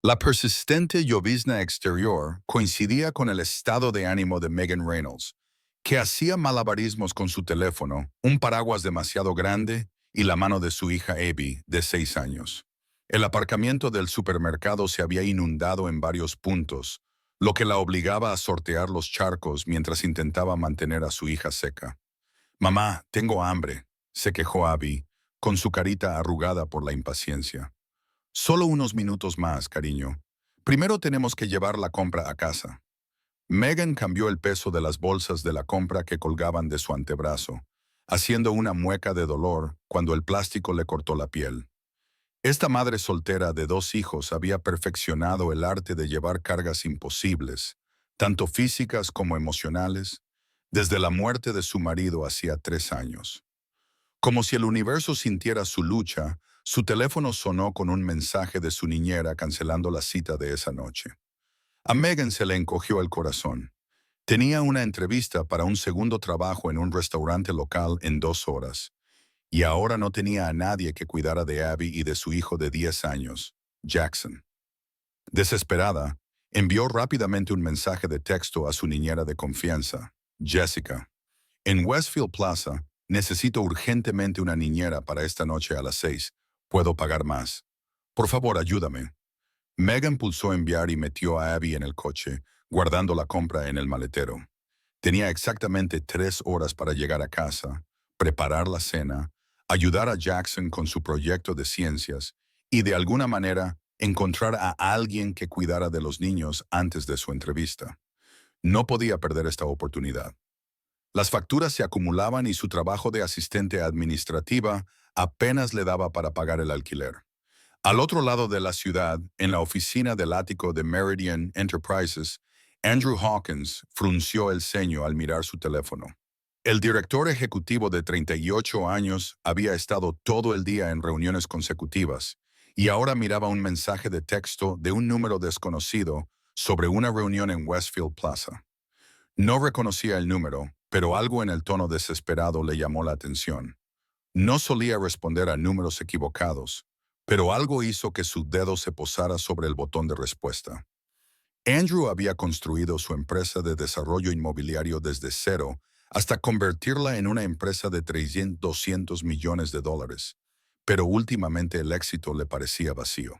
La persistente llovizna exterior coincidía con el estado de ánimo de Megan Reynolds, que hacía malabarismos con su teléfono, un paraguas demasiado grande y la mano de su hija Abby, de 6 años. El aparcamiento del supermercado se había inundado en varios puntos, lo que la obligaba a sortear los charcos mientras intentaba mantener a su hija seca. «Mamá, tengo hambre», se quejó Abby, con su carita arrugada por la impaciencia. «Solo unos minutos más, cariño. Primero tenemos que llevar la compra a casa». Megan cambió el peso de las bolsas de la compra que colgaban de su antebrazo, haciendo una mueca de dolor cuando el plástico le cortó la piel. Esta madre soltera de 2 hijos había perfeccionado el arte de llevar cargas imposibles, tanto físicas como emocionales, desde la muerte de su marido hacía 3 años. Como si el universo sintiera su lucha, su teléfono sonó con un mensaje de su niñera cancelando la cita de esa noche. A Megan se le encogió el corazón. Tenía una entrevista para un segundo trabajo en un restaurante local en 2 horas, y ahora no tenía a nadie que cuidara de Abby y de su hijo de 10 años, Jackson. Desesperada, envió rápidamente un mensaje de texto a su niñera de confianza, Jessica. «En Westfield Plaza, necesito urgentemente una niñera para esta noche a las 6. Puedo pagar más. Por favor, ayúdame». Megan pulsó enviar y metió a Abby en el coche, guardando la compra en el maletero. Tenía exactamente 3 horas para llegar a casa, preparar la cena, ayudar a Jackson con su proyecto de ciencias y, de alguna manera, encontrar a alguien que cuidara de los niños antes de su entrevista. No podía perder esta oportunidad. Las facturas se acumulaban y su trabajo de asistente administrativa apenas le daba para pagar el alquiler. Al otro lado de la ciudad, en la oficina del ático de Meridian Enterprises, Andrew Hawkins frunció el ceño al mirar su teléfono. El director ejecutivo de 38 años había estado todo el día en reuniones consecutivas y ahora miraba un mensaje de texto de un número desconocido sobre una reunión en Westfield Plaza. No reconocía el número, pero algo en el tono desesperado le llamó la atención. No solía responder a números equivocados, pero algo hizo que su dedo se posara sobre el botón de respuesta. Andrew había construido su empresa de desarrollo inmobiliario desde cero hasta convertirla en una empresa de 200 millones de dólares, pero últimamente el éxito le parecía vacío.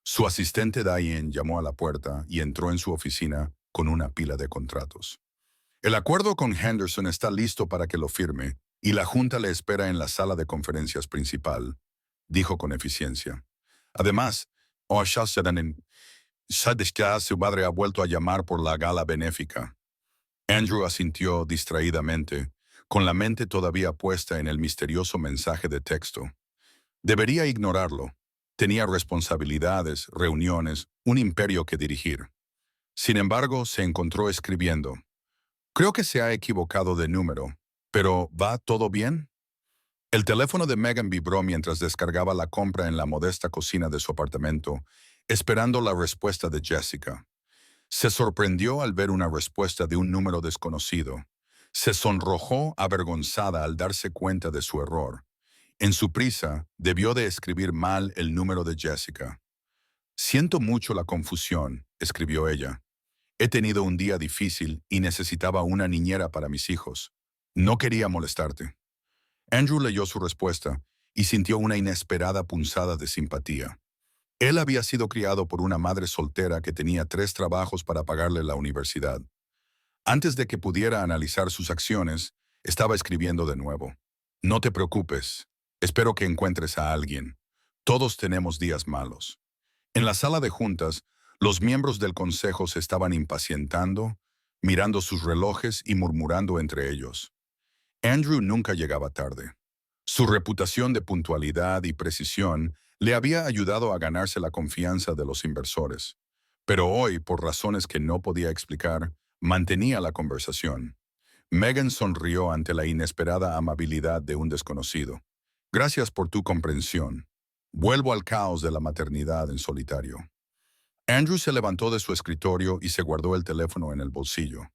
Su asistente Diane llamó a la puerta y entró en su oficina con una pila de contratos. «El acuerdo con Henderson está listo para que lo firme y la junta le espera en la sala de conferencias principal», dijo con eficiencia. Además, su madre ha vuelto a llamar por la gala benéfica. Andrew asintió distraídamente, con la mente todavía puesta en el misterioso mensaje de texto. Debería ignorarlo. Tenía responsabilidades, reuniones, un imperio que dirigir. Sin embargo, se encontró escribiendo. «Creo que se ha equivocado de número, pero ¿va todo bien?». El teléfono de Megan vibró mientras descargaba la compra en la modesta cocina de su apartamento, esperando la respuesta de Jessica. Se sorprendió al ver una respuesta de un número desconocido. Se sonrojó avergonzada al darse cuenta de su error. En su prisa, debió de escribir mal el número de Jessica. «Siento mucho la confusión», escribió ella. «He tenido un día difícil y necesitaba una niñera para mis hijos. No quería molestarte». Andrew leyó su respuesta y sintió una inesperada punzada de simpatía. Él había sido criado por una madre soltera que tenía 3 trabajos para pagarle la universidad. Antes de que pudiera analizar sus acciones, estaba escribiendo de nuevo. «No te preocupes. Espero que encuentres a alguien. Todos tenemos días malos». En la sala de juntas, los miembros del consejo se estaban impacientando, mirando sus relojes y murmurando entre ellos. Andrew nunca llegaba tarde. Su reputación de puntualidad y precisión le había ayudado a ganarse la confianza de los inversores. Pero hoy, por razones que no podía explicar, mantenía la conversación. Megan sonrió ante la inesperada amabilidad de un desconocido. «Gracias por tu comprensión. Vuelvo al caos de la maternidad en solitario». Andrew se levantó de su escritorio y se guardó el teléfono en el bolsillo.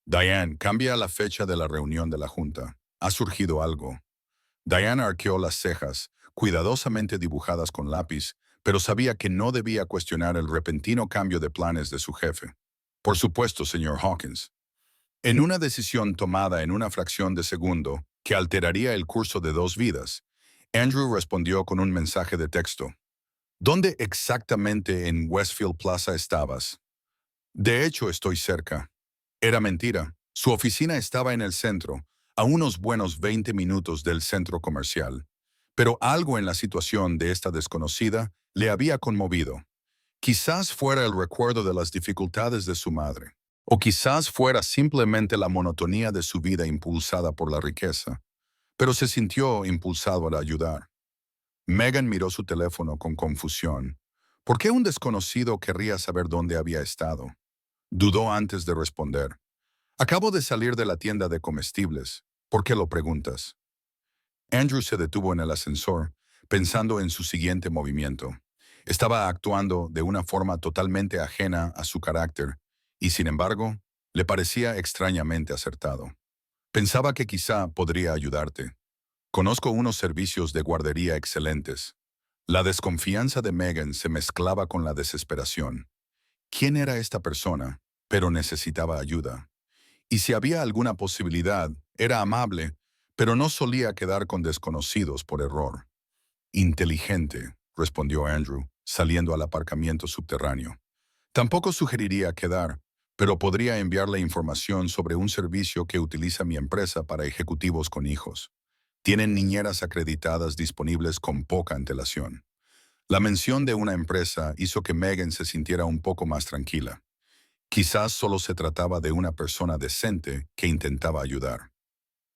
«Diane, cambia la fecha de la reunión de la junta. Ha surgido algo». Diane arqueó las cejas, cuidadosamente dibujadas con lápiz, pero sabía que no debía cuestionar el repentino cambio de planes de su jefe. Por supuesto, señor Hawkins. En una decisión tomada en una fracción de segundo que alteraría el curso de 2 vidas, Andrew respondió con un mensaje de texto. ¿Dónde exactamente en Westfield Plaza estabas? De hecho, estoy cerca. Era mentira. Su oficina estaba en el centro, a unos buenos 20 minutos del centro comercial. Pero algo en la situación de esta desconocida le había conmovido. Quizás fuera el recuerdo de las dificultades de su madre, o quizás fuera simplemente la monotonía de su vida impulsada por la riqueza, pero se sintió impulsado a ayudar. Megan miró su teléfono con confusión. ¿Por qué un desconocido querría saber dónde había estado? Dudó antes de responder. Acabo de salir de la tienda de comestibles. ¿Por qué lo preguntas? Andrew se detuvo en el ascensor, pensando en su siguiente movimiento. Estaba actuando de una forma totalmente ajena a su carácter, y sin embargo, le parecía extrañamente acertado. Pensaba que quizá podría ayudarte. Conozco unos servicios de guardería excelentes. La desconfianza de Megan se mezclaba con la desesperación. ¿Quién era esta persona? Pero necesitaba ayuda. Y si había alguna posibilidad, era amable, pero no solía quedar con desconocidos por error. Inteligente, respondió Andrew, saliendo al aparcamiento subterráneo. Tampoco sugeriría quedar, pero podría enviarle información sobre un servicio que utiliza mi empresa para ejecutivos con hijos. Tienen niñeras acreditadas disponibles con poca antelación. La mención de una empresa hizo que Megan se sintiera un poco más tranquila. Quizás solo se trataba de una persona decente que intentaba ayudar.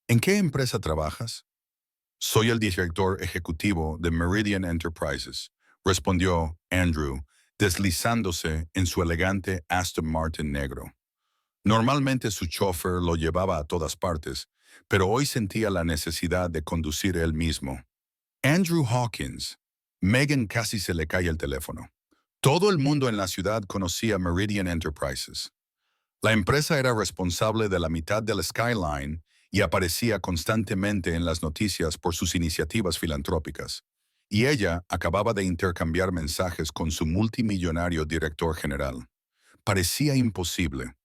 ¿En qué empresa trabajas? Soy el director ejecutivo de Meridian Enterprises, respondió Andrew, deslizándose en su elegante Aston Martin negro. Normalmente su chofer lo llevaba a todas partes, pero hoy sentía la necesidad de conducir él mismo. Andrew Hawkins. Megan casi se le cae el teléfono. Todo el mundo en la ciudad conocía Meridian Enterprises. La empresa era responsable de la mitad del Skyline y aparecía constantemente en las noticias por sus iniciativas filantrópicas. Y ella acababa de intercambiar mensajes con su multimillonario director general. Parecía imposible.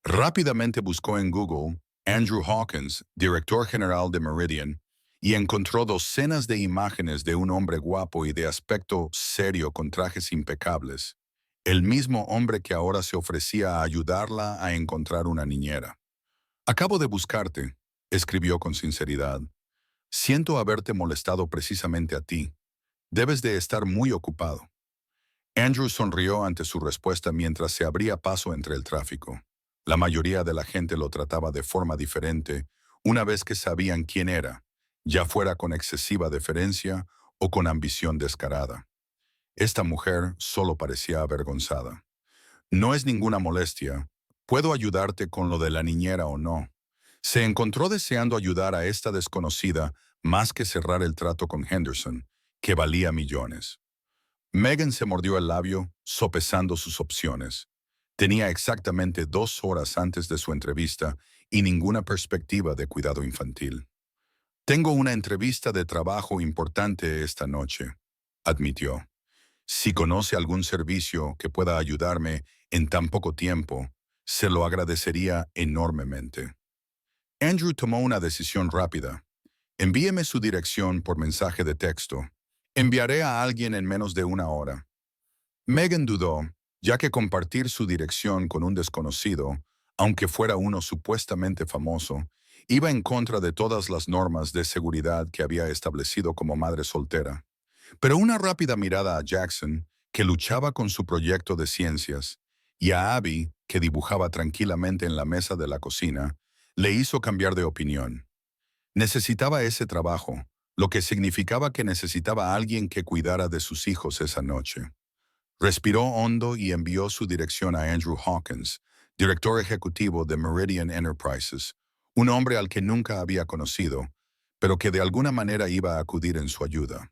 Rápidamente buscó en Google Andrew Hawkins, director general de Meridian, y encontró docenas de imágenes de un hombre guapo y de aspecto serio con trajes impecables. El mismo hombre que ahora se ofrecía a ayudarla a encontrar una niñera. Acabo de buscarte, escribió con sinceridad. Siento haberte molestado precisamente a ti. Debes de estar muy ocupado. Andrew sonrió ante su respuesta mientras se abría paso entre el tráfico. La mayoría de la gente lo trataba de forma diferente una vez que sabían quién era, ya fuera con excesiva deferencia o con ambición descarada. Esta mujer solo parecía avergonzada. No es ninguna molestia. ¿Puedo ayudarte con lo de la niñera o no? Se encontró deseando ayudar a esta desconocida más que cerrar el trato con Henderson, que valía millones. Megan se mordió el labio, sopesando sus opciones. Tenía exactamente 2 horas antes de su entrevista y ninguna perspectiva de cuidado infantil. Tengo una entrevista de trabajo importante esta noche, admitió. Si conoce algún servicio que pueda ayudarme en tan poco tiempo, se lo agradecería enormemente. Andrew tomó una decisión rápida. Envíeme su dirección por mensaje de texto. Enviaré a alguien en menos de 1 hora. Megan dudó, ya que compartir su dirección con un desconocido, aunque fuera uno supuestamente famoso, iba en contra de todas las normas de seguridad que había establecido como madre soltera. Pero una rápida mirada a Jackson, que luchaba con su proyecto de ciencias, y a Abby, que dibujaba tranquilamente en la mesa de la cocina, le hizo cambiar de opinión. Necesitaba ese trabajo, lo que significaba que necesitaba a alguien que cuidara de sus hijos esa noche. Respiró hondo y envió su dirección a Andrew Hawkins, director ejecutivo de Meridian Enterprises, un hombre al que nunca había conocido, pero que de alguna manera iba a acudir en su ayuda.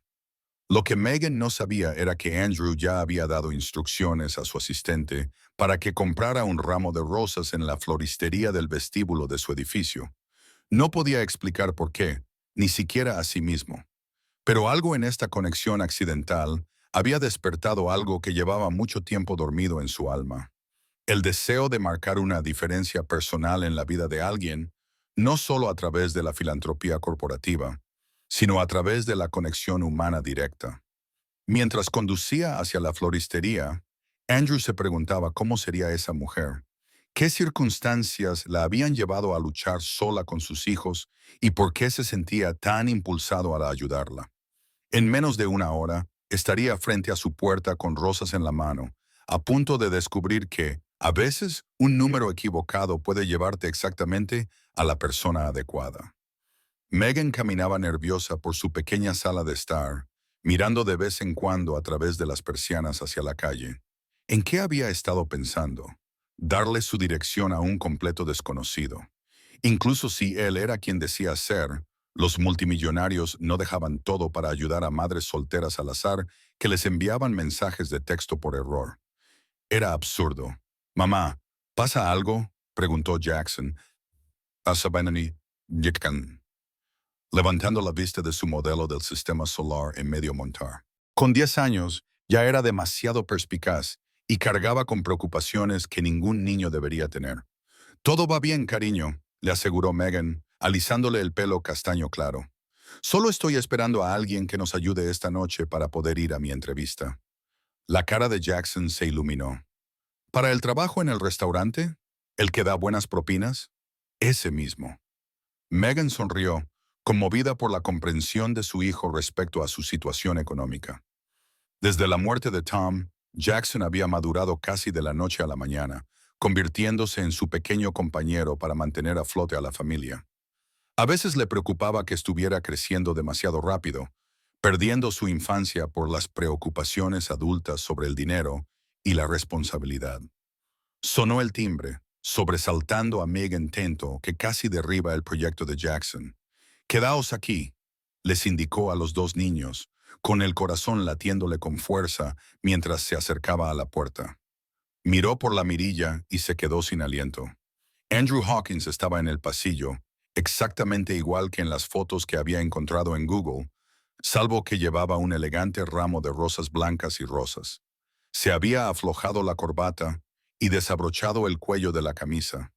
Lo que Megan no sabía era que Andrew ya había dado instrucciones a su asistente para que comprara un ramo de rosas en la floristería del vestíbulo de su edificio. No podía explicar por qué, ni siquiera a sí mismo. Pero algo en esta conexión accidental había despertado algo que llevaba mucho tiempo dormido en su alma. El deseo de marcar una diferencia personal en la vida de alguien, no solo a través de la filantropía corporativa, sino a través de la conexión humana directa. Mientras conducía hacia la floristería, Andrew se preguntaba cómo sería esa mujer, qué circunstancias la habían llevado a luchar sola con sus hijos y por qué se sentía tan impulsado a ayudarla. En menos de una hora, estaría frente a su puerta con rosas en la mano, a punto de descubrir que, a veces, un número equivocado puede llevarte exactamente a la persona adecuada. Megan caminaba nerviosa por su pequeña sala de estar, mirando de vez en cuando a través de las persianas hacia la calle. ¿En qué había estado pensando? Darle su dirección a un completo desconocido. Incluso si él era quien decía ser, los multimillonarios no dejaban todo para ayudar a madres solteras al azar que les enviaban mensajes de texto por error. Era absurdo. Mamá, ¿pasa algo?, preguntó Jackson. Asabanani, Yitkan, levantando la vista de su modelo del sistema solar en medio montar. Con 10 años, ya era demasiado perspicaz y cargaba con preocupaciones que ningún niño debería tener. Todo va bien, cariño, le aseguró Megan, alisándole el pelo castaño claro. Solo estoy esperando a alguien que nos ayude esta noche para poder ir a mi entrevista. La cara de Jackson se iluminó. ¿Para el trabajo en el restaurante? ¿El que da buenas propinas? Ese mismo. Megan sonrió, conmovida por la comprensión de su hijo respecto a su situación económica. Desde la muerte de Tom, Jackson había madurado casi de la noche a la mañana, convirtiéndose en su pequeño compañero para mantener a flote a la familia. A veces le preocupaba que estuviera creciendo demasiado rápido, perdiendo su infancia por las preocupaciones adultas sobre el dinero y la responsabilidad. Sonó el timbre, sobresaltando a Megan Tento, que casi derriba el proyecto de Jackson. «Quedaos aquí», les indicó a los dos niños, con el corazón latiéndole con fuerza mientras se acercaba a la puerta. Miró por la mirilla y se quedó sin aliento. Andrew Hawkins estaba en el pasillo, exactamente igual que en las fotos que había encontrado en Google, salvo que llevaba un elegante ramo de rosas blancas y rosas. Se había aflojado la corbata y desabrochado el cuello de la camisa,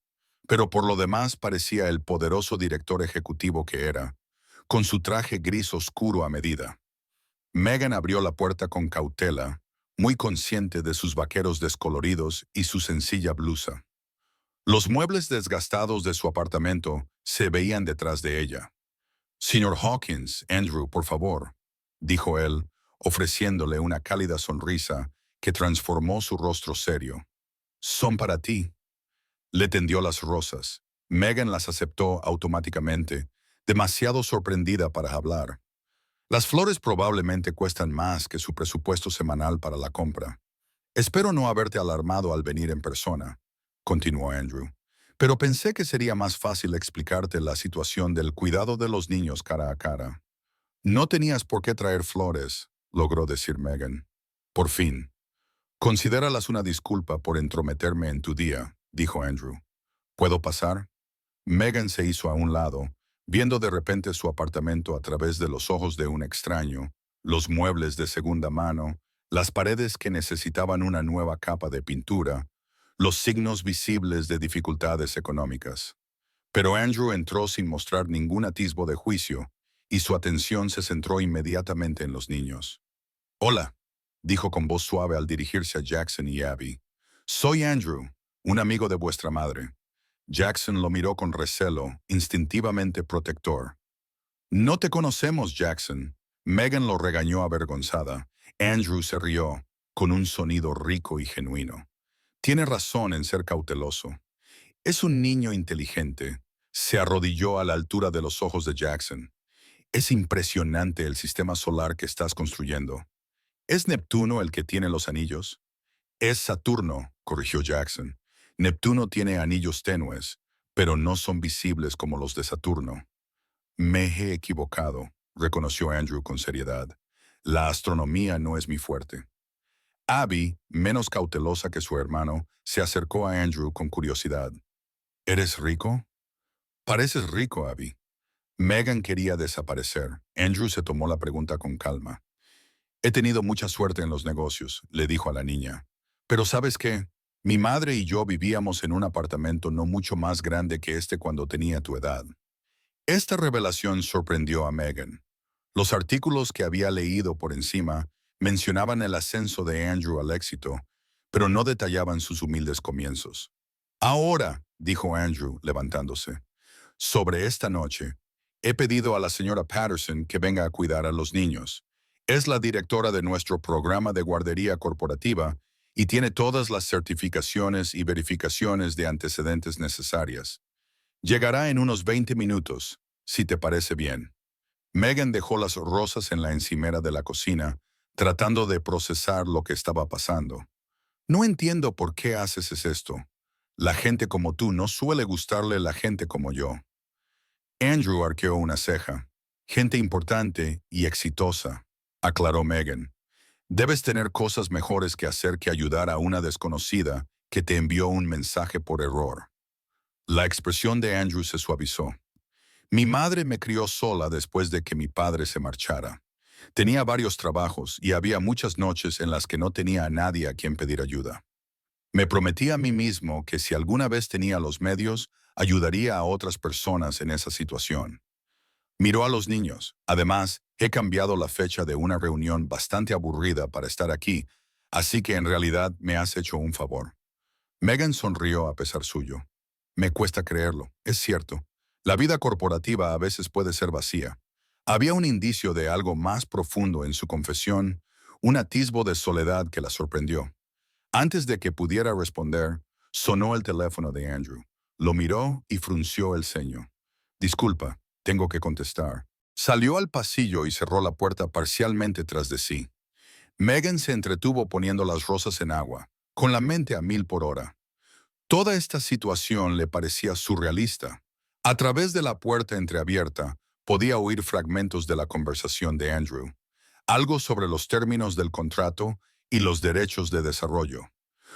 pero por lo demás parecía el poderoso director ejecutivo que era, con su traje gris oscuro a medida. Megan abrió la puerta con cautela, muy consciente de sus vaqueros descoloridos y su sencilla blusa. Los muebles desgastados de su apartamento se veían detrás de ella. «Señor Hawkins, Andrew, por favor», dijo él, ofreciéndole una cálida sonrisa que transformó su rostro serio. «Son para ti». Le tendió las rosas. Megan las aceptó automáticamente, demasiado sorprendida para hablar. Las flores probablemente cuestan más que su presupuesto semanal para la compra. «Espero no haberte alarmado al venir en persona», continuó Andrew, «pero pensé que sería más fácil explicarte la situación del cuidado de los niños cara a cara». «No tenías por qué traer flores», logró decir Megan. «Por fin. Considéralas una disculpa por entrometerme en tu día», dijo Andrew. «¿Puedo pasar?» Megan se hizo a un lado, viendo de repente su apartamento a través de los ojos de un extraño, los muebles de segunda mano, las paredes que necesitaban una nueva capa de pintura, los signos visibles de dificultades económicas. Pero Andrew entró sin mostrar ningún atisbo de juicio, y su atención se centró inmediatamente en los niños. «Hola», dijo con voz suave al dirigirse a Jackson y Abby. «Soy Andrew, un amigo de vuestra madre». Jackson lo miró con recelo, instintivamente protector. «No te conocemos, Jackson». Megan lo regañó avergonzada. Andrew se rió, con un sonido rico y genuino. «Tiene razón en ser cauteloso. Es un niño inteligente». Se arrodilló a la altura de los ojos de Jackson. «Es impresionante el sistema solar que estás construyendo. ¿Es Neptuno el que tiene los anillos?» «Es Saturno», corrigió Jackson. «Neptuno tiene anillos tenues, pero no son visibles como los de Saturno». «Me he equivocado», reconoció Andrew con seriedad. «La astronomía no es mi fuerte». Abby, menos cautelosa que su hermano, se acercó a Andrew con curiosidad. «¿Eres rico?» «Pareces rico, Abby». Megan quería desaparecer. Andrew se tomó la pregunta con calma. He tenido mucha suerte en los negocios, le dijo a la niña. Pero ¿sabes qué? Mi madre y yo vivíamos en un apartamento no mucho más grande que este cuando tenía tu edad. Esta revelación sorprendió a Megan. Los artículos que había leído por encima mencionaban el ascenso de Andrew al éxito, pero no detallaban sus humildes comienzos. Ahora, dijo Andrew, levantándose, sobre esta noche, he pedido a la señora Patterson que venga a cuidar a los niños. Es la directora de nuestro programa de guardería corporativa y tiene todas las certificaciones y verificaciones de antecedentes necesarias. Llegará en unos 20 minutos, si te parece bien. Megan dejó las rosas en la encimera de la cocina, tratando de procesar lo que estaba pasando. No entiendo por qué haces esto. La gente como tú no suele gustarle la gente como yo. Andrew arqueó una ceja. Gente importante y exitosa, aclaró Megan. Debes tener cosas mejores que hacer que ayudar a una desconocida que te envió un mensaje por error. La expresión de Andrew se suavizó. Mi madre me crió sola después de que mi padre se marchara. Tenía varios trabajos y había muchas noches en las que no tenía a nadie a quien pedir ayuda. Me prometí a mí mismo que si alguna vez tenía los medios, ayudaría a otras personas en esa situación. Miró a los niños. Además, he cambiado la fecha de una reunión bastante aburrida para estar aquí, así que en realidad me has hecho un favor. Megan sonrió a pesar suyo. Me cuesta creerlo, es cierto. La vida corporativa a veces puede ser vacía. Había un indicio de algo más profundo en su confesión, un atisbo de soledad que la sorprendió. Antes de que pudiera responder, sonó el teléfono de Andrew. Lo miró y frunció el ceño. Disculpa, tengo que contestar. Salió al pasillo y cerró la puerta parcialmente tras de sí. Megan se entretuvo poniendo las rosas en agua, con la mente a 1000 por hora. Toda esta situación le parecía surrealista. A través de la puerta entreabierta, podía oír fragmentos de la conversación de Andrew, algo sobre los términos del contrato y los derechos de desarrollo.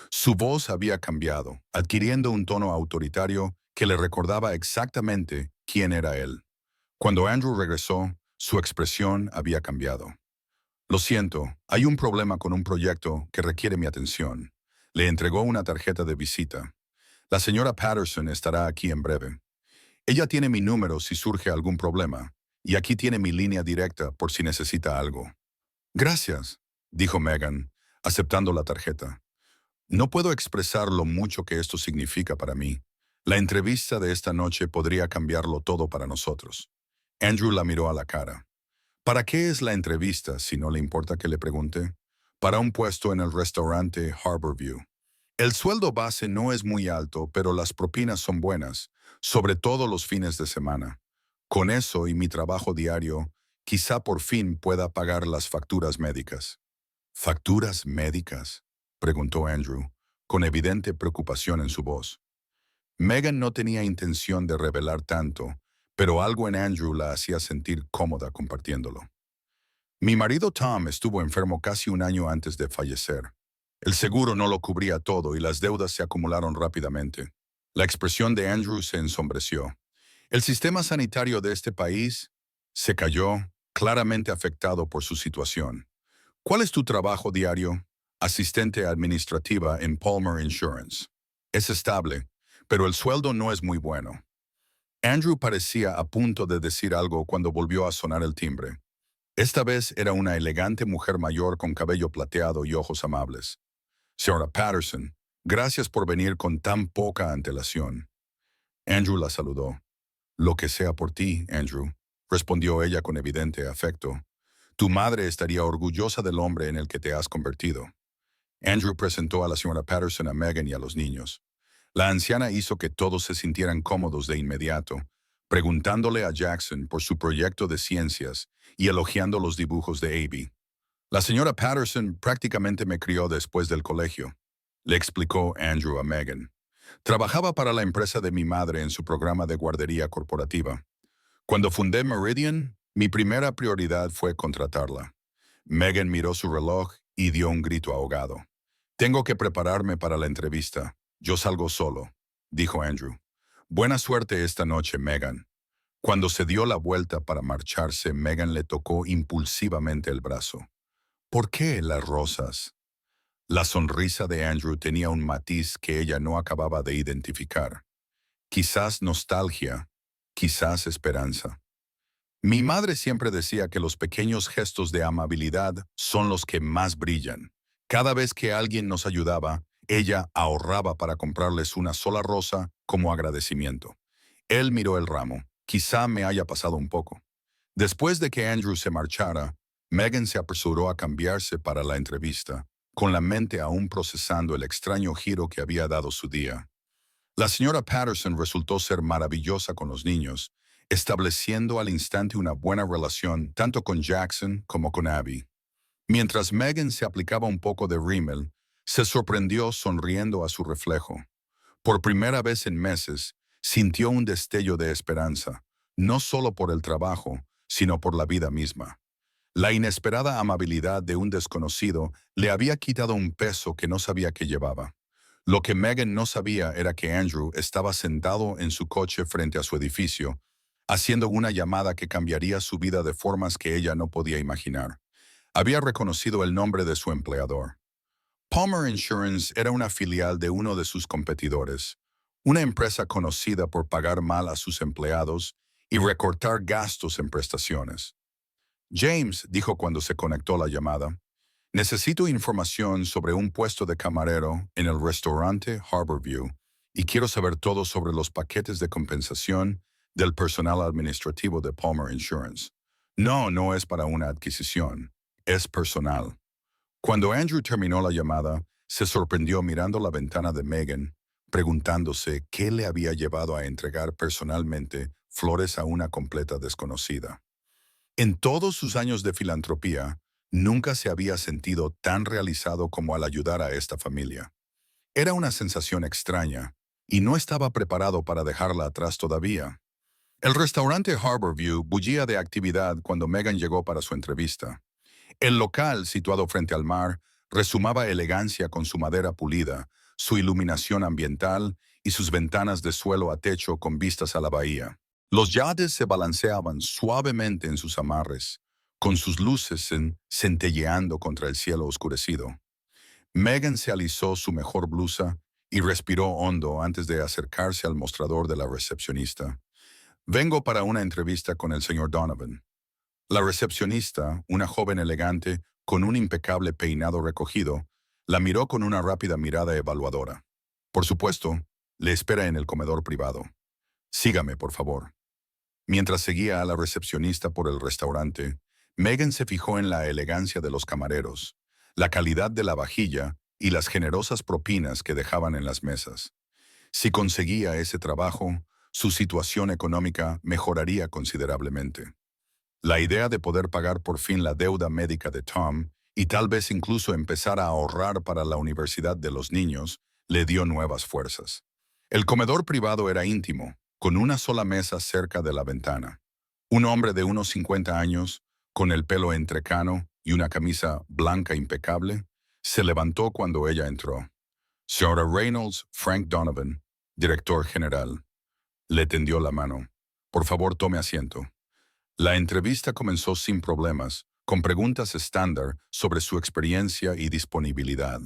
Su voz había cambiado, adquiriendo un tono autoritario que le recordaba exactamente quién era él. Cuando Andrew regresó, su expresión había cambiado. Lo siento, hay un problema con un proyecto que requiere mi atención. Le entregó una tarjeta de visita. La señora Patterson estará aquí en breve. Ella tiene mi número si surge algún problema, y aquí tiene mi línea directa por si necesita algo. Gracias, dijo Megan, aceptando la tarjeta. No puedo expresar lo mucho que esto significa para mí. La entrevista de esta noche podría cambiarlo todo para nosotros. Andrew la miró a la cara. ¿Para qué es la entrevista si no le importa que le pregunte? Para un puesto en el restaurante Harborview. El sueldo base no es muy alto, pero las propinas son buenas, sobre todo los fines de semana. Con eso y mi trabajo diario, quizá por fin pueda pagar las facturas médicas. ¿Facturas médicas?, preguntó Andrew, con evidente preocupación en su voz. Megan no tenía intención de revelar tanto, pero algo en Andrew la hacía sentir cómoda compartiéndolo. Mi marido Tom estuvo enfermo casi un año antes de fallecer. El seguro no lo cubría todo y las deudas se acumularon rápidamente. La expresión de Andrew se ensombreció. El sistema sanitario de este país se cayó, claramente afectado por su situación. ¿Cuál es tu trabajo diario? Asistente administrativa en Palmer Insurance. Es estable, pero el sueldo no es muy bueno. Andrew parecía a punto de decir algo cuando volvió a sonar el timbre. Esta vez era una elegante mujer mayor con cabello plateado y ojos amables. Señora Patterson, gracias por venir con tan poca antelación. Andrew la saludó. Lo que sea por ti, Andrew, respondió ella con evidente afecto. Tu madre estaría orgullosa del hombre en el que te has convertido. Andrew presentó a la señora Patterson a Megan y a los niños. La anciana hizo que todos se sintieran cómodos de inmediato, preguntándole a Jackson por su proyecto de ciencias y elogiando los dibujos de Abby. La señora Patterson prácticamente me crió después del colegio, le explicó Andrew a Megan. Trabajaba para la empresa de mi madre en su programa de guardería corporativa. Cuando fundé Meridian, mi primera prioridad fue contratarla. Megan miró su reloj y dio un grito ahogado. Tengo que prepararme para la entrevista. Yo salgo solo, dijo Andrew. Buena suerte esta noche, Megan. Cuando se dio la vuelta para marcharse, Megan le tocó impulsivamente el brazo. ¿Por qué las rosas? La sonrisa de Andrew tenía un matiz que ella no acababa de identificar. Quizás nostalgia, quizás esperanza. Mi madre siempre decía que los pequeños gestos de amabilidad son los que más brillan. Cada vez que alguien nos ayudaba, ella ahorraba para comprarles una sola rosa como agradecimiento. Él miró el ramo. Quizá me haya pasado un poco. Después de que Andrew se marchara, Megan se apresuró a cambiarse para la entrevista, con la mente aún procesando el extraño giro que había dado su día. La señora Patterson resultó ser maravillosa con los niños, estableciendo al instante una buena relación tanto con Jackson como con Abby. Mientras Megan se aplicaba un poco de rímel, se sorprendió sonriendo a su reflejo. Por primera vez en meses, sintió un destello de esperanza, no solo por el trabajo, sino por la vida misma. La inesperada amabilidad de un desconocido le había quitado un peso que no sabía que llevaba. Lo que Megan no sabía era que Andrew estaba sentado en su coche frente a su edificio, haciendo una llamada que cambiaría su vida de formas que ella no podía imaginar. Había reconocido el nombre de su empleador. Palmer Insurance era una filial de uno de sus competidores, una empresa conocida por pagar mal a sus empleados y recortar gastos en prestaciones. James dijo cuando se conectó la llamada, necesito información sobre un puesto de camarero en el restaurante Harborview y quiero saber todo sobre los paquetes de compensación del personal administrativo de Palmer Insurance. No, no es para una adquisición, es personal. Cuando Andrew terminó la llamada, se sorprendió mirando la ventana de Megan, preguntándose qué le había llevado a entregar personalmente flores a una completa desconocida. En todos sus años de filantropía, nunca se había sentido tan realizado como al ayudar a esta familia. Era una sensación extraña, y no estaba preparado para dejarla atrás todavía. El restaurante Harborview bullía de actividad cuando Megan llegó para su entrevista. El local, situado frente al mar, resumaba elegancia con su madera pulida, su iluminación ambiental y sus ventanas de suelo a techo con vistas a la bahía. Los yates se balanceaban suavemente en sus amarres, con sus luces centelleando contra el cielo oscurecido. Megan se alisó su mejor blusa y respiró hondo antes de acercarse al mostrador de la recepcionista. Vengo para una entrevista con el señor Donovan. La recepcionista, una joven elegante, con un impecable peinado recogido, la miró con una rápida mirada evaluadora. Por supuesto, le espera en el comedor privado. Sígame, por favor. Mientras seguía a la recepcionista por el restaurante, Megan se fijó en la elegancia de los camareros, la calidad de la vajilla y las generosas propinas que dejaban en las mesas. Si conseguía ese trabajo, su situación económica mejoraría considerablemente. La idea de poder pagar por fin la deuda médica de Tom y tal vez incluso empezar a ahorrar para la universidad de los niños le dio nuevas fuerzas. El comedor privado era íntimo, con una sola mesa cerca de la ventana. Un hombre de unos 50 años, con el pelo entrecano y una camisa blanca impecable, se levantó cuando ella entró. Señora Reynolds, Frank Donovan, director general. Le tendió la mano. Por favor, tome asiento. La entrevista comenzó sin problemas, con preguntas estándar sobre su experiencia y disponibilidad.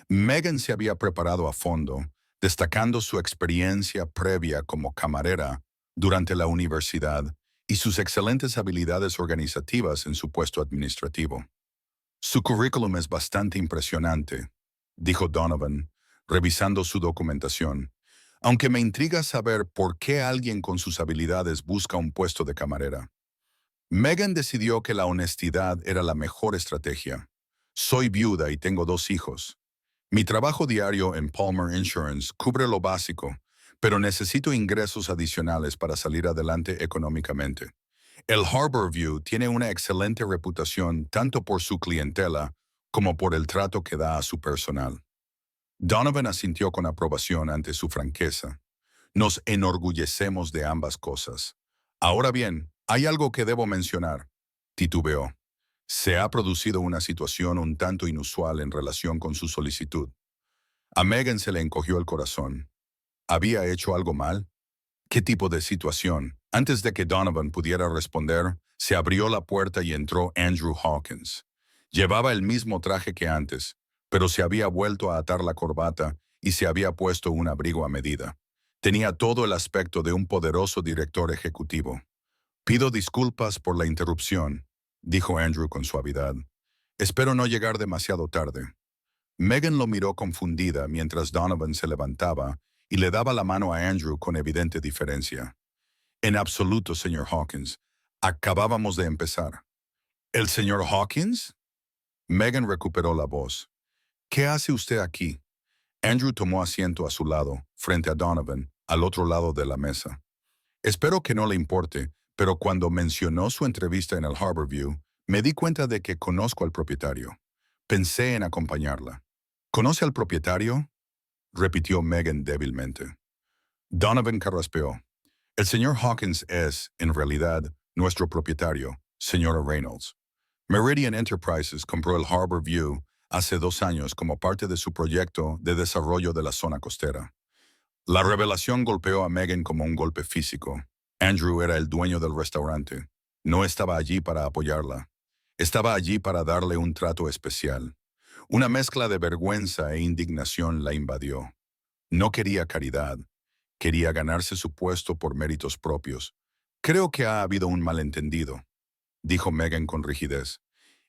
Megan se había preparado a fondo, destacando su experiencia previa como camarera durante la universidad y sus excelentes habilidades organizativas en su puesto administrativo. Su currículum es bastante impresionante, dijo Donovan, revisando su documentación, aunque me intriga saber por qué alguien con sus habilidades busca un puesto de camarera. Megan decidió que la honestidad era la mejor estrategia. Soy viuda y tengo 2 hijos. Mi trabajo diario en Palmer Insurance cubre lo básico, pero necesito ingresos adicionales para salir adelante económicamente. El Harborview tiene una excelente reputación tanto por su clientela como por el trato que da a su personal. Donovan asintió con aprobación ante su franqueza. Nos enorgullecemos de ambas cosas. Ahora bien, hay algo que debo mencionar. Titubeó. Se ha producido una situación un tanto inusual en relación con su solicitud. A Megan se le encogió el corazón. ¿Había hecho algo mal? ¿Qué tipo de situación? Antes de que Donovan pudiera responder, se abrió la puerta y entró Andrew Hawkins. Llevaba el mismo traje que antes, pero se había vuelto a atar la corbata y se había puesto un abrigo a medida. Tenía todo el aspecto de un poderoso director ejecutivo. Pido disculpas por la interrupción, dijo Andrew con suavidad. Espero no llegar demasiado tarde. Megan lo miró confundida mientras Donovan se levantaba y le daba la mano a Andrew con evidente diferencia. En absoluto, señor Hawkins. Acabábamos de empezar. ¿El señor Hawkins? Megan recuperó la voz. ¿Qué hace usted aquí? Andrew tomó asiento a su lado, frente a Donovan, al otro lado de la mesa. Espero que no le importe, pero cuando mencionó su entrevista en el Harborview, me di cuenta de que conozco al propietario. Pensé en acompañarla. ¿Conoce al propietario? Repitió Megan débilmente. Donovan carraspeó. El señor Hawkins es, en realidad, nuestro propietario, señora Reynolds. Meridian Enterprises compró el Harborview hace 2 años como parte de su proyecto de desarrollo de la zona costera. La revelación golpeó a Megan como un golpe físico. Andrew era el dueño del restaurante. No estaba allí para apoyarla. Estaba allí para darle un trato especial. Una mezcla de vergüenza e indignación la invadió. No quería caridad. Quería ganarse su puesto por méritos propios. Creo que ha habido un malentendido, dijo Megan con rigidez.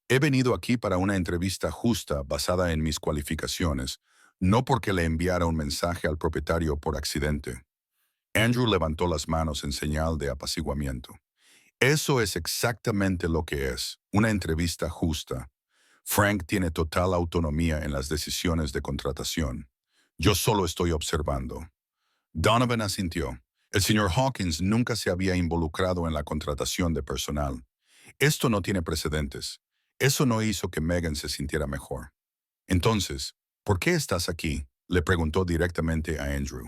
He venido aquí para una entrevista justa basada en mis cualificaciones, no porque le enviara un mensaje al propietario por accidente. Andrew levantó las manos en señal de apaciguamiento. Eso es exactamente lo que es, una entrevista justa. Frank tiene total autonomía en las decisiones de contratación. Yo solo estoy observando. Donovan asintió. El señor Hawkins nunca se había involucrado en la contratación de personal. Esto no tiene precedentes. Eso no hizo que Megan se sintiera mejor. Entonces, ¿por qué estás aquí? Le preguntó directamente a Andrew.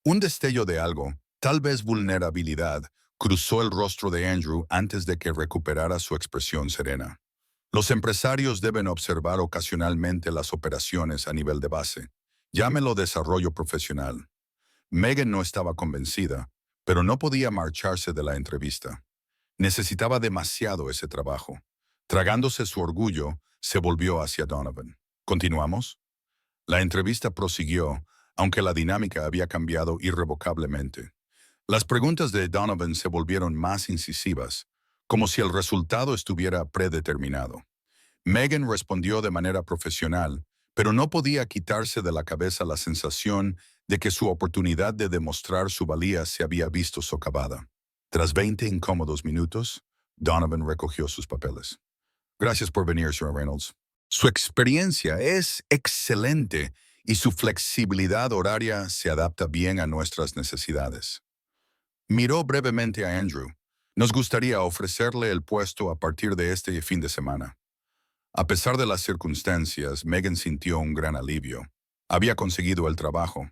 Un destello de algo, tal vez vulnerabilidad, cruzó el rostro de Andrew antes de que recuperara su expresión serena. Los empresarios deben observar ocasionalmente las operaciones a nivel de base. Llámelo desarrollo profesional. Megan no estaba convencida, pero no podía marcharse de la entrevista. Necesitaba demasiado ese trabajo. Tragándose su orgullo, se volvió hacia Donovan. ¿Continuamos? La entrevista prosiguió, aunque la dinámica había cambiado irrevocablemente. Las preguntas de Donovan se volvieron más incisivas, como si el resultado estuviera predeterminado. Megan respondió de manera profesional, pero no podía quitarse de la cabeza la sensación de que su oportunidad de demostrar su valía se había visto socavada. Tras 20 incómodos minutos, Donovan recogió sus papeles. Gracias por venir, Sir Reynolds. Su experiencia es excelente y su flexibilidad horaria se adapta bien a nuestras necesidades. Miró brevemente a Andrew. Nos gustaría ofrecerle el puesto a partir de este fin de semana. A pesar de las circunstancias, Megan sintió un gran alivio. Había conseguido el trabajo.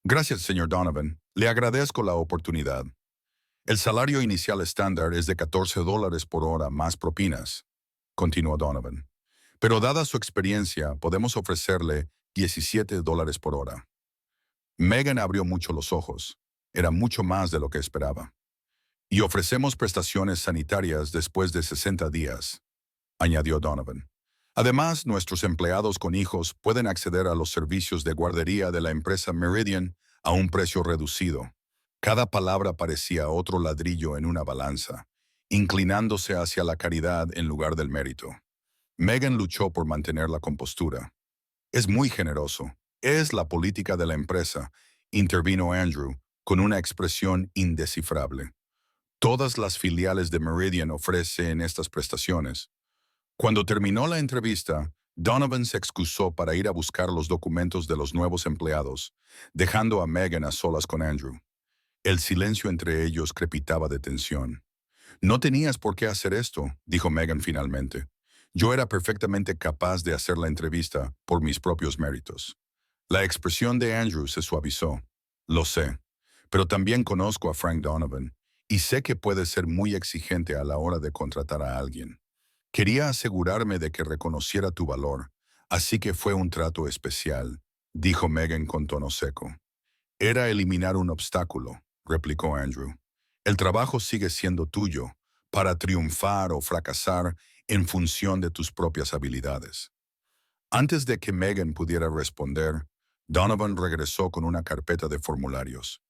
Gracias, señor Donovan. Le agradezco la oportunidad. El salario inicial estándar es de $14 por hora más propinas, continuó Donovan. Pero dada su experiencia, podemos ofrecerle $17 por hora. Megan abrió mucho los ojos. Era mucho más de lo que esperaba. Y ofrecemos prestaciones sanitarias después de 60 días, añadió Donovan. Además, nuestros empleados con hijos pueden acceder a los servicios de guardería de la empresa Meridian a un precio reducido. Cada palabra parecía otro ladrillo en una balanza, inclinándose hacia la caridad en lugar del mérito. Megan luchó por mantener la compostura. Es muy generoso. Es la política de la empresa, intervino Andrew, con una expresión indescifrable. Todas las filiales de Meridian ofrecen estas prestaciones. Cuando terminó la entrevista, Donovan se excusó para ir a buscar los documentos de los nuevos empleados, dejando a Megan a solas con Andrew. El silencio entre ellos crepitaba de tensión. No tenías por qué hacer esto, dijo Megan finalmente. Yo era perfectamente capaz de hacer la entrevista por mis propios méritos. La expresión de Andrew se suavizó. Lo sé, pero también conozco a Frank Donovan y sé que puede ser muy exigente a la hora de contratar a alguien. Quería asegurarme de que reconociera tu valor, así que fue un trato especial, dijo Megan con tono seco. Era eliminar un obstáculo, replicó Andrew. El trabajo sigue siendo tuyo. Para triunfar o fracasar, en función de tus propias habilidades. Antes de que Megan pudiera responder, Donovan regresó con una carpeta de formularios.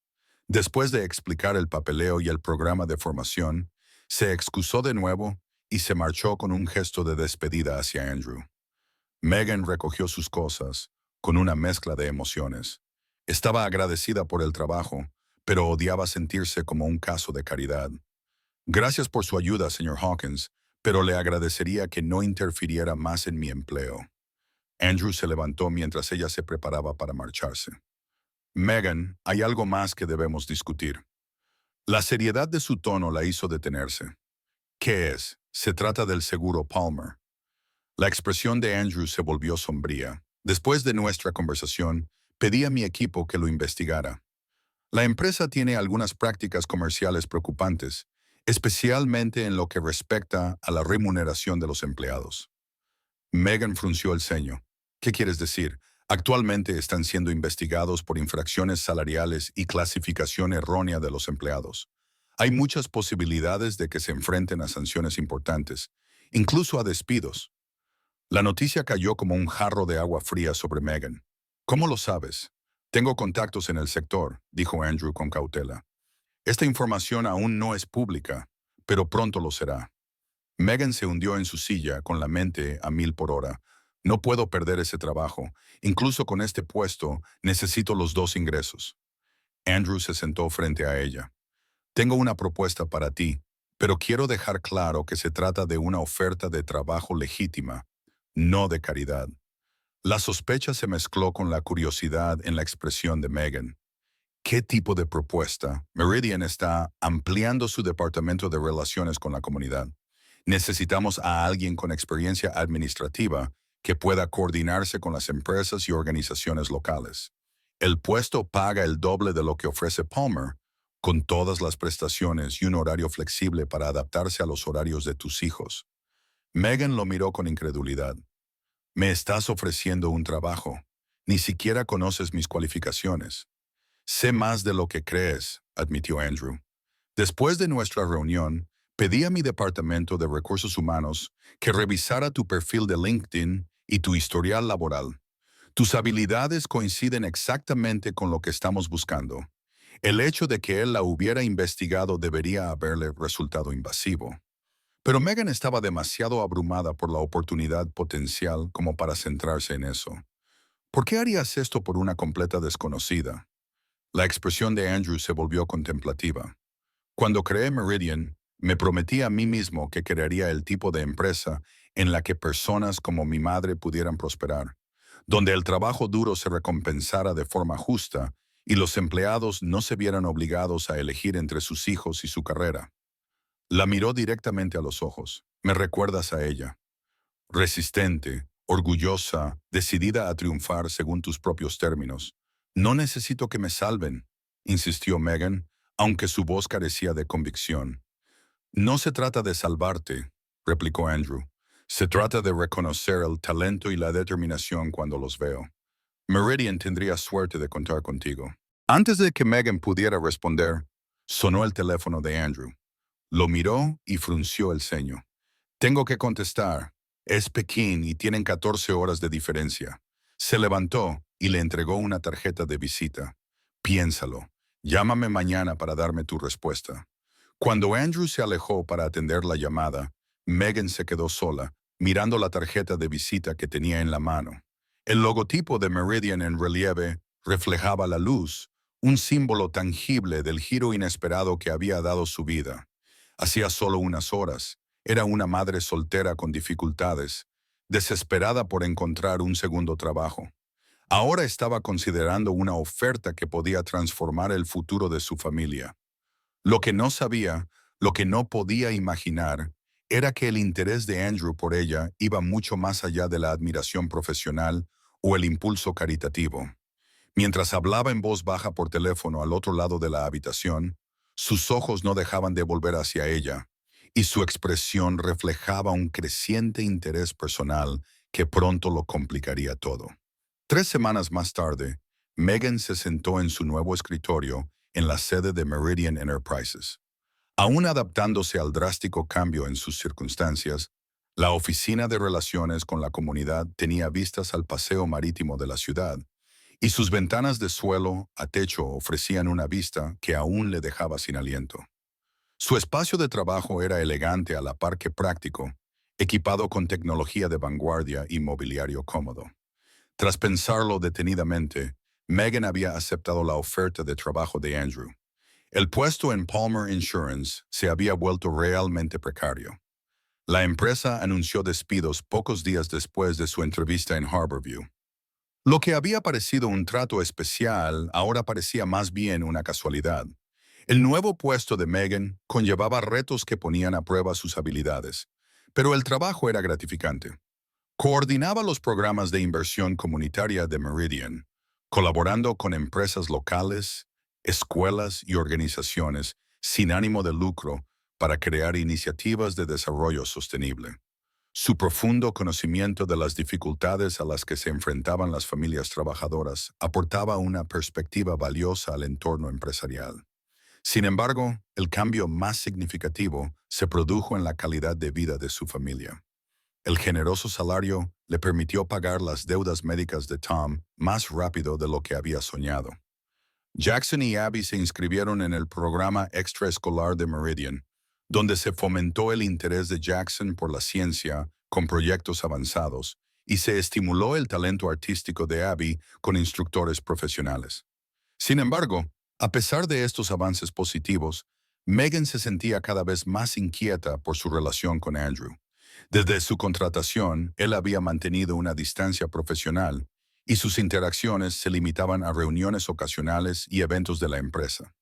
Después de explicar el papeleo y el programa de formación, se excusó de nuevo y se marchó con un gesto de despedida hacia Andrew. Megan recogió sus cosas, con una mezcla de emociones. Estaba agradecida por el trabajo, pero odiaba sentirse como un caso de caridad. Gracias por su ayuda, señor Hawkins, pero le agradecería que no interfiriera más en mi empleo. Andrew se levantó mientras ella se preparaba para marcharse. Megan, hay algo más que debemos discutir. La seriedad de su tono la hizo detenerse. ¿Qué es? Se trata del seguro Palmer. La expresión de Andrew se volvió sombría. Después de nuestra conversación, pedí a mi equipo que lo investigara. La empresa tiene algunas prácticas comerciales preocupantes, especialmente en lo que respecta a la remuneración de los empleados. Megan frunció el ceño. ¿Qué quieres decir? Actualmente están siendo investigados por infracciones salariales y clasificación errónea de los empleados. Hay muchas posibilidades de que se enfrenten a sanciones importantes, incluso a despidos. La noticia cayó como un jarro de agua fría sobre Megan. ¿Cómo lo sabes? Tengo contactos en el sector, dijo Andrew con cautela. Esta información aún no es pública, pero pronto lo será. Megan se hundió en su silla con la mente a 1000 por hora. No puedo perder ese trabajo. Incluso con este puesto, necesito los dos ingresos. Andrew se sentó frente a ella. Tengo una propuesta para ti, pero quiero dejar claro que se trata de una oferta de trabajo legítima, no de caridad. La sospecha se mezcló con la curiosidad en la expresión de Megan. ¿Qué tipo de propuesta? Meridian está ampliando su departamento de relaciones con la comunidad. Necesitamos a alguien con experiencia administrativa que pueda coordinarse con las empresas y organizaciones locales. El puesto paga el doble de lo que ofrece Palmer, con todas las prestaciones y un horario flexible para adaptarse a los horarios de tus hijos. Megan lo miró con incredulidad. Me estás ofreciendo un trabajo. Ni siquiera conoces mis cualificaciones. Sé más de lo que crees, admitió Andrew. Después de nuestra reunión, pedí a mi departamento de recursos humanos que revisara tu perfil de LinkedIn y tu historial laboral. Tus habilidades coinciden exactamente con lo que estamos buscando. El hecho de que él la hubiera investigado debería haberle resultado invasivo. Pero Megan estaba demasiado abrumada por la oportunidad potencial como para centrarse en eso. ¿Por qué harías esto por una completa desconocida? La expresión de Andrew se volvió contemplativa. Cuando creé Meridian, me prometí a mí mismo que crearía el tipo de empresa en la que personas como mi madre pudieran prosperar, donde el trabajo duro se recompensara de forma justa y los empleados no se vieran obligados a elegir entre sus hijos y su carrera. La miró directamente a los ojos. Me recuerdas a ella. Resistente, orgullosa, decidida a triunfar según tus propios términos. No necesito que me salven, insistió Megan, aunque su voz carecía de convicción. No se trata de salvarte, replicó Andrew. Se trata de reconocer el talento y la determinación cuando los veo. Meridian tendría suerte de contar contigo. Antes de que Megan pudiera responder, sonó el teléfono de Andrew. Lo miró y frunció el ceño. Tengo que contestar. Es Pekín y tienen 14 horas de diferencia. Se levantó y le entregó una tarjeta de visita. Piénsalo. Llámame mañana para darme tu respuesta. Cuando Andrew se alejó para atender la llamada, Megan se quedó sola, mirando la tarjeta de visita que tenía en la mano. El logotipo de Meridian en relieve reflejaba la luz, un símbolo tangible del giro inesperado que había dado su vida. Hacía solo unas horas, era una madre soltera con dificultades, desesperada por encontrar un segundo trabajo. Ahora estaba considerando una oferta que podía transformar el futuro de su familia. Lo que no sabía, lo que no podía imaginar, era que el interés de Andrew por ella iba mucho más allá de la admiración profesional o el impulso caritativo. Mientras hablaba en voz baja por teléfono al otro lado de la habitación, sus ojos no dejaban de volver hacia ella, y su expresión reflejaba un creciente interés personal que pronto lo complicaría todo. 3 semanas más tarde, Megan se sentó en su nuevo escritorio en la sede de Meridian Enterprises. Aún adaptándose al drástico cambio en sus circunstancias, La oficina de relaciones con la comunidad tenía vistas al paseo marítimo de la ciudad, y sus ventanas de suelo a techo ofrecían una vista que aún le dejaba sin aliento. Su espacio de trabajo era elegante a la par que práctico, equipado con tecnología de vanguardia y mobiliario cómodo. Tras pensarlo detenidamente, Megan había aceptado la oferta de trabajo de Andrew. El puesto en Palmer Insurance se había vuelto realmente precario. La empresa anunció despidos pocos días después de su entrevista en Harborview. Lo que había parecido un trato especial ahora parecía más bien una casualidad. El nuevo puesto de Megan conllevaba retos que ponían a prueba sus habilidades, pero el trabajo era gratificante. Coordinaba los programas de inversión comunitaria de Meridian, colaborando con empresas locales, escuelas y organizaciones sin ánimo de lucro para crear iniciativas de desarrollo sostenible. Su profundo conocimiento de las dificultades a las que se enfrentaban las familias trabajadoras aportaba una perspectiva valiosa al entorno empresarial. Sin embargo, el cambio más significativo se produjo en la calidad de vida de su familia. El generoso salario le permitió pagar las deudas médicas de Tom más rápido de lo que había soñado. Jackson y Abby se inscribieron en el programa extraescolar de Meridian, donde se fomentó el interés de Jackson por la ciencia con proyectos avanzados y se estimuló el talento artístico de Abby con instructores profesionales. Sin embargo, a pesar de estos avances positivos, Megan se sentía cada vez más inquieta por su relación con Andrew. Desde su contratación, él había mantenido una distancia profesional y sus interacciones se limitaban a reuniones ocasionales y eventos de la empresa.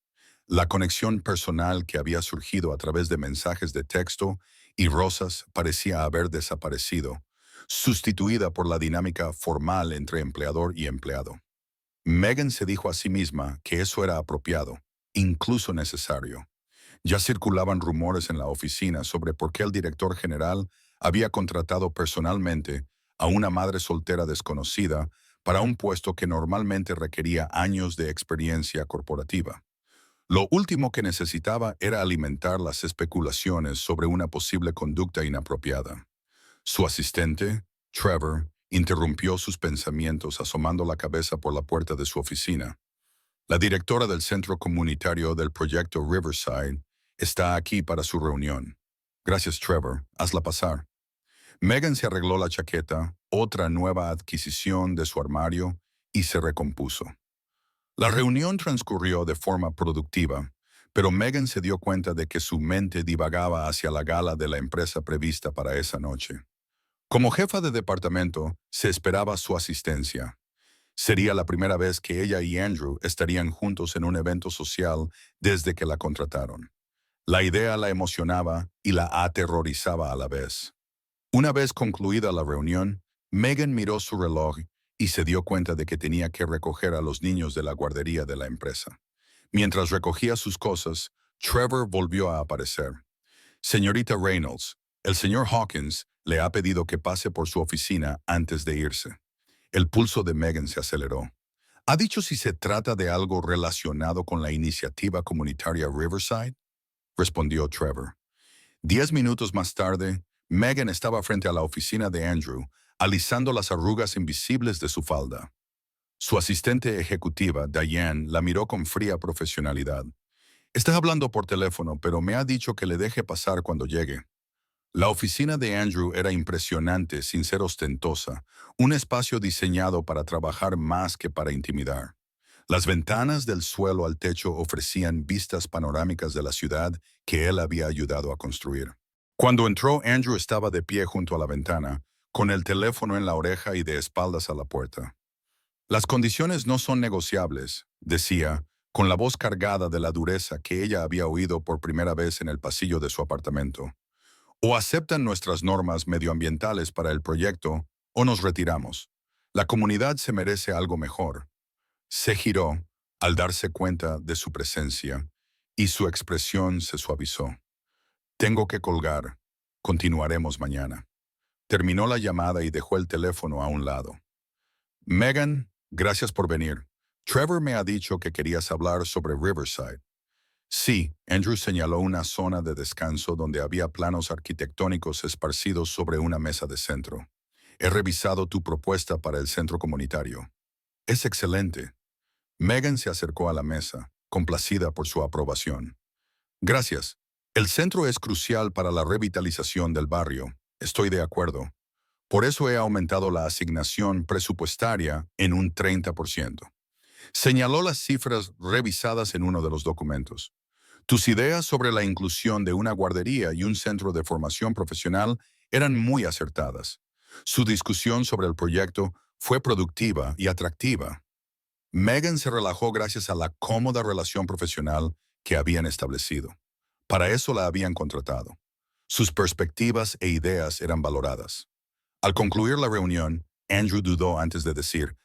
La conexión personal que había surgido a través de mensajes de texto y rosas parecía haber desaparecido, sustituida por la dinámica formal entre empleador y empleado. Megan se dijo a sí misma que eso era apropiado, incluso necesario. Ya circulaban rumores en la oficina sobre por qué el director general había contratado personalmente a una madre soltera desconocida para un puesto que normalmente requería años de experiencia corporativa. Lo último que necesitaba era alimentar las especulaciones sobre una posible conducta inapropiada. Su asistente, Trevor, interrumpió sus pensamientos asomando la cabeza por la puerta de su oficina. La directora del centro comunitario del proyecto Riverside está aquí para su reunión. Gracias, Trevor. Hazla pasar. Megan se arregló la chaqueta, otra nueva adquisición de su armario, y se recompuso. La reunión transcurrió de forma productiva, pero Megan se dio cuenta de que su mente divagaba hacia la gala de la empresa prevista para esa noche. Como jefa de departamento, se esperaba su asistencia. Sería la primera vez que ella y Andrew estarían juntos en un evento social desde que la contrataron. La idea la emocionaba y la aterrorizaba a la vez. Una vez concluida la reunión, Megan miró su reloj y se dio cuenta de que tenía que recoger a los niños de la guardería de la empresa. Mientras recogía sus cosas, Trevor volvió a aparecer. Señorita Reynolds, el señor Hawkins le ha pedido que pase por su oficina antes de irse. El pulso de Megan se aceleró. ¿Ha dicho si se trata de algo relacionado con la iniciativa comunitaria Riverside? Respondió Trevor. 10 minutos más tarde, Megan estaba frente a la oficina de Andrew, alisando las arrugas invisibles de su falda. Su asistente ejecutiva, Diane, la miró con fría profesionalidad. Está hablando por teléfono, pero me ha dicho que le deje pasar cuando llegue. La oficina de Andrew era impresionante sin ser ostentosa, un espacio diseñado para trabajar más que para intimidar. Las ventanas del suelo al techo ofrecían vistas panorámicas de la ciudad que él había ayudado a construir. Cuando entró, Andrew estaba de pie junto a la ventana, con el teléfono en la oreja y de espaldas a la puerta. Las condiciones no son negociables, decía, con la voz cargada de la dureza que ella había oído por primera vez en el pasillo de su apartamento. O aceptan nuestras normas medioambientales para el proyecto, o nos retiramos. La comunidad se merece algo mejor. Se giró al darse cuenta de su presencia, y su expresión se suavizó. Tengo que colgar. Continuaremos mañana. Terminó la llamada y dejó el teléfono a un lado. Megan, gracias por venir. Trevor me ha dicho que querías hablar sobre Riverside. Sí, Andrew señaló una zona de descanso donde había planos arquitectónicos esparcidos sobre una mesa de centro. He revisado tu propuesta para el centro comunitario. Es excelente. Megan se acercó a la mesa, complacida por su aprobación. Gracias. El centro es crucial para la revitalización del barrio. Estoy de acuerdo. Por eso he aumentado la asignación presupuestaria en un 30%. Señaló las cifras revisadas en uno de los documentos. Tus ideas sobre la inclusión de una guardería y un centro de formación profesional eran muy acertadas. Su discusión sobre el proyecto fue productiva y atractiva. Megan se relajó gracias a la cómoda relación profesional que habían establecido. Para eso la habían contratado. Sus perspectivas e ideas eran valoradas. Al concluir la reunión, Andrew dudó antes de decir,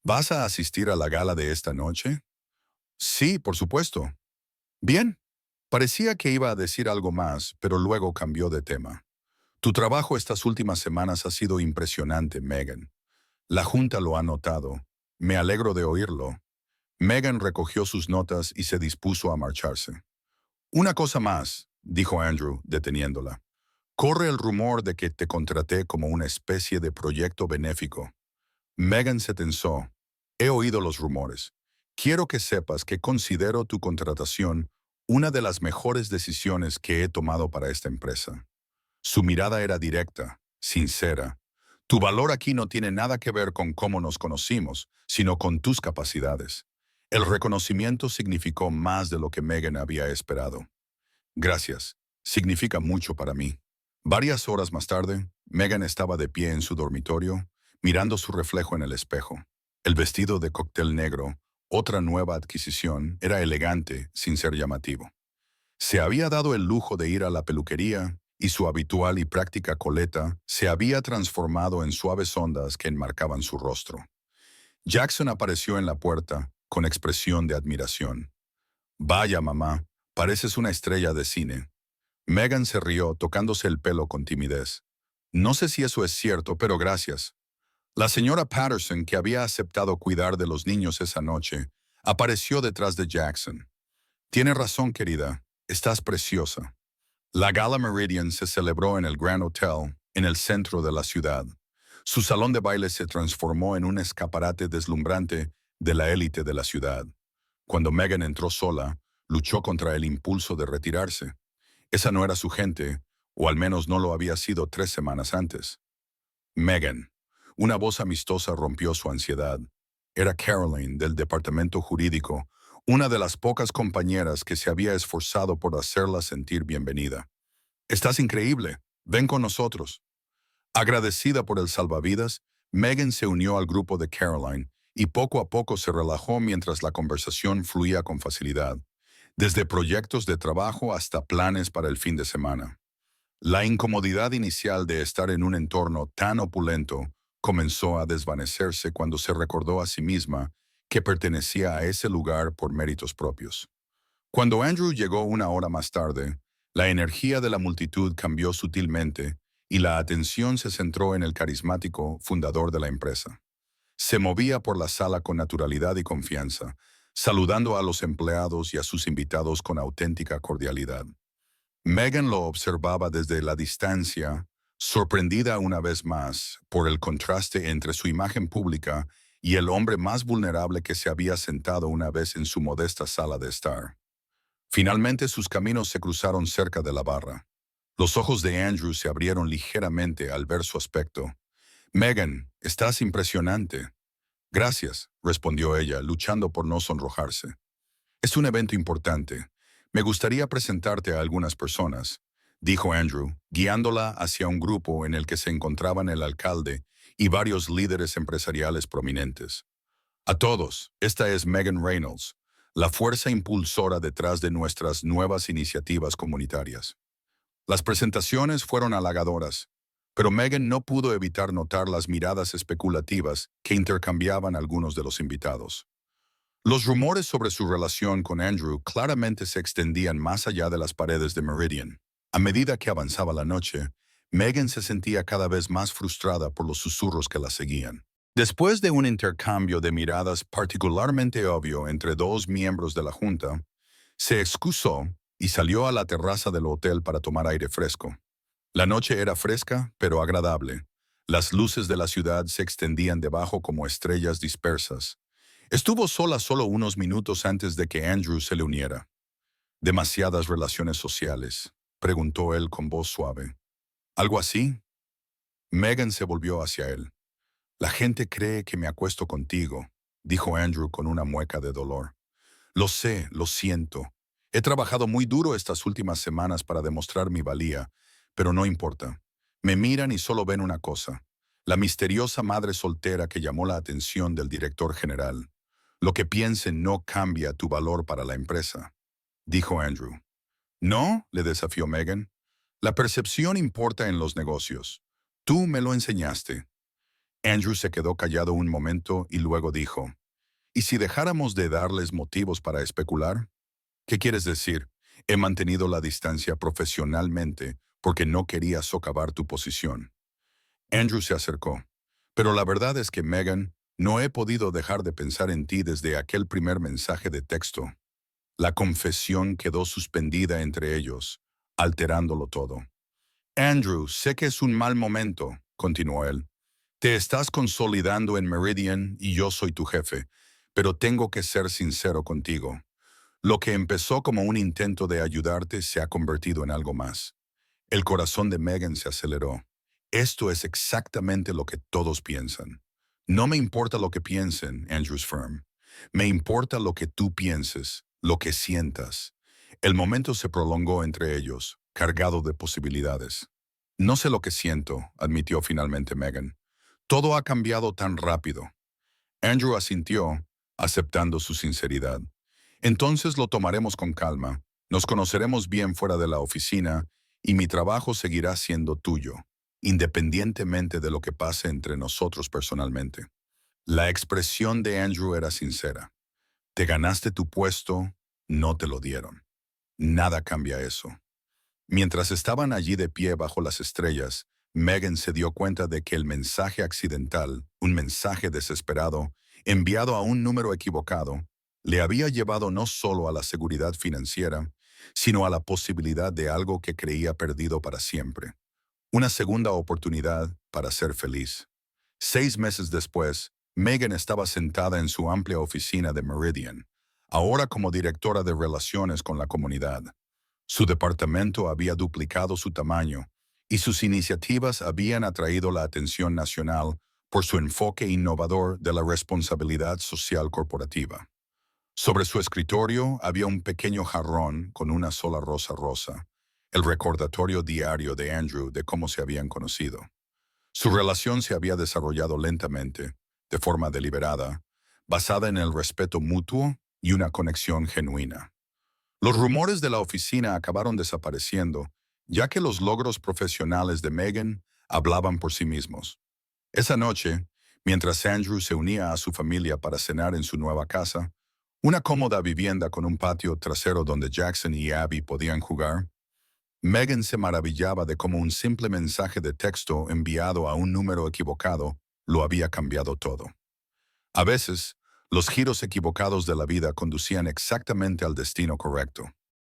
¿vas a asistir a la gala de esta noche? Sí, por supuesto. Bien. Parecía que iba a decir algo más, pero luego cambió de tema. Tu trabajo estas últimas semanas ha sido impresionante, Megan. La Junta lo ha notado. Me alegro de oírlo. Megan recogió sus notas y se dispuso a marcharse. Una cosa más, dijo Andrew, deteniéndola. Corre el rumor de que te contraté como una especie de proyecto benéfico. Megan se tensó. He oído los rumores. Quiero que sepas que considero tu contratación una de las mejores decisiones que he tomado para esta empresa. Su mirada era directa, sincera. Tu valor aquí no tiene nada que ver con cómo nos conocimos, sino con tus capacidades. El reconocimiento significó más de lo que Megan había esperado. Gracias. Significa mucho para mí. Varias horas más tarde, Megan estaba de pie en su dormitorio, mirando su reflejo en el espejo. El vestido de cóctel negro, otra nueva adquisición, era elegante sin ser llamativo. Se había dado el lujo de ir a la peluquería y su habitual y práctica coleta se había transformado en suaves ondas que enmarcaban su rostro. Jackson apareció en la puerta con expresión de admiración. Vaya, mamá, pareces una estrella de cine. Megan se rió, tocándose el pelo con timidez. No sé si eso es cierto, pero gracias. La señora Patterson, que había aceptado cuidar de los niños esa noche, apareció detrás de Jackson. Tiene razón, querida. Estás preciosa. La Gala Meridian se celebró en el Grand Hotel, en el centro de la ciudad. Su salón de baile se transformó en un escaparate deslumbrante de la élite de la ciudad. Cuando Megan entró sola, luchó contra el impulso de retirarse. Esa no era su gente, o al menos no lo había sido 3 semanas antes. Megan. Una voz amistosa rompió su ansiedad. Era Caroline, del departamento jurídico, una de las pocas compañeras que se había esforzado por hacerla sentir bienvenida. Estás increíble. Ven con nosotros. Agradecida por el salvavidas, Megan se unió al grupo de Caroline y poco a poco se relajó mientras la conversación fluía con facilidad, desde proyectos de trabajo hasta planes para el fin de semana. La incomodidad inicial de estar en un entorno tan opulento comenzó a desvanecerse cuando se recordó a sí misma que pertenecía a ese lugar por méritos propios. Cuando Andrew llegó una hora más tarde, la energía de la multitud cambió sutilmente y la atención se centró en el carismático fundador de la empresa. Se movía por la sala con naturalidad y confianza, saludando a los empleados y a sus invitados con auténtica cordialidad. Megan lo observaba desde la distancia, sorprendida una vez más por el contraste entre su imagen pública y el hombre más vulnerable que se había sentado una vez en su modesta sala de estar. Finalmente sus caminos se cruzaron cerca de la barra. Los ojos de Andrew se abrieron ligeramente al ver su aspecto. Megan, estás impresionante. Gracias, respondió ella, luchando por no sonrojarse. Es un evento importante. Me gustaría presentarte a algunas personas, dijo Andrew, guiándola hacia un grupo en el que se encontraban el alcalde y varios líderes empresariales prominentes. A todos, esta es Megan Reynolds, la fuerza impulsora detrás de nuestras nuevas iniciativas comunitarias. Las presentaciones fueron halagadoras, pero Megan no pudo evitar notar las miradas especulativas que intercambiaban algunos de los invitados. Los rumores sobre su relación con Andrew claramente se extendían más allá de las paredes de Meridian. A medida que avanzaba la noche, Megan se sentía cada vez más frustrada por los susurros que la seguían. Después de un intercambio de miradas particularmente obvio entre dos miembros de la Junta, Se excusó y salió a la terraza del hotel para tomar aire fresco. La noche era fresca, pero agradable. Las luces de la ciudad se extendían debajo como estrellas dispersas. Estuvo sola solo unos minutos antes de que Andrew se le uniera. ¿Demasiadas relaciones sociales?, preguntó él con voz suave. ¿Algo así? Megan se volvió hacia él. La gente cree que me acuesto contigo, dijo Andrew con una mueca de dolor. Lo sé, lo siento. He trabajado muy duro estas últimas semanas para demostrar mi valía, pero no importa. Me miran y solo ven una cosa: la misteriosa madre soltera que llamó la atención del director general. Lo que piensen no cambia tu valor para la empresa, dijo Andrew. ¿No?, le desafió Megan. La percepción importa en los negocios. Tú me lo enseñaste. Andrew se quedó callado un momento y luego dijo: ¿y si dejáramos de darles motivos para especular? ¿Qué quieres decir? He mantenido la distancia profesionalmente porque no quería socavar tu posición. Andrew se acercó. Pero la verdad es que, Megan, no he podido dejar de pensar en ti desde aquel primer mensaje de texto. La confesión quedó suspendida entre ellos, alterándolo todo. Andrew, sé que es un mal momento, continuó él. Te estás consolidando en Meridian y yo soy tu jefe, pero tengo que ser sincero contigo. Lo que empezó como un intento de ayudarte se ha convertido en algo más. El corazón de Megan se aceleró. Esto es exactamente lo que todos piensan. No me importa lo que piensen, Andrew's Firm. Me importa lo que tú pienses, lo que sientas. El momento se prolongó entre ellos, cargado de posibilidades. No sé lo que siento, admitió finalmente Megan. Todo ha cambiado tan rápido. Andrew asintió, aceptando su sinceridad. Entonces lo tomaremos con calma, nos conoceremos bien fuera de la oficina y mi trabajo seguirá siendo tuyo, independientemente de lo que pase entre nosotros personalmente. La expresión de Andrew era sincera. Te ganaste tu puesto, no te lo dieron. Nada cambia eso. Mientras estaban allí de pie bajo las estrellas, Megan se dio cuenta de que el mensaje accidental, un mensaje desesperado, enviado a un número equivocado, le había llevado no solo a la seguridad financiera, sino a la posibilidad de algo que creía perdido para siempre. Una segunda oportunidad para ser feliz. 6 meses después, Megan estaba sentada en su amplia oficina de Meridian, ahora como directora de Relaciones con la Comunidad. Su departamento había duplicado su tamaño y sus iniciativas habían atraído la atención nacional por su enfoque innovador de la responsabilidad social corporativa. Sobre su escritorio había un pequeño jarrón con una sola rosa rosa, el recordatorio diario de Andrew de cómo se habían conocido. Su relación se había desarrollado lentamente, de forma deliberada, basada en el respeto mutuo y una conexión genuina. Los rumores de la oficina acabaron desapareciendo, ya que los logros profesionales de Megan hablaban por sí mismos. Esa noche, mientras Andrew se unía a su familia para cenar en su nueva casa, una cómoda vivienda con un patio trasero donde Jackson y Abby podían jugar, Megan se maravillaba de cómo un simple mensaje de texto enviado a un número equivocado lo había cambiado todo. A veces, los giros equivocados de la vida conducían exactamente al destino correcto.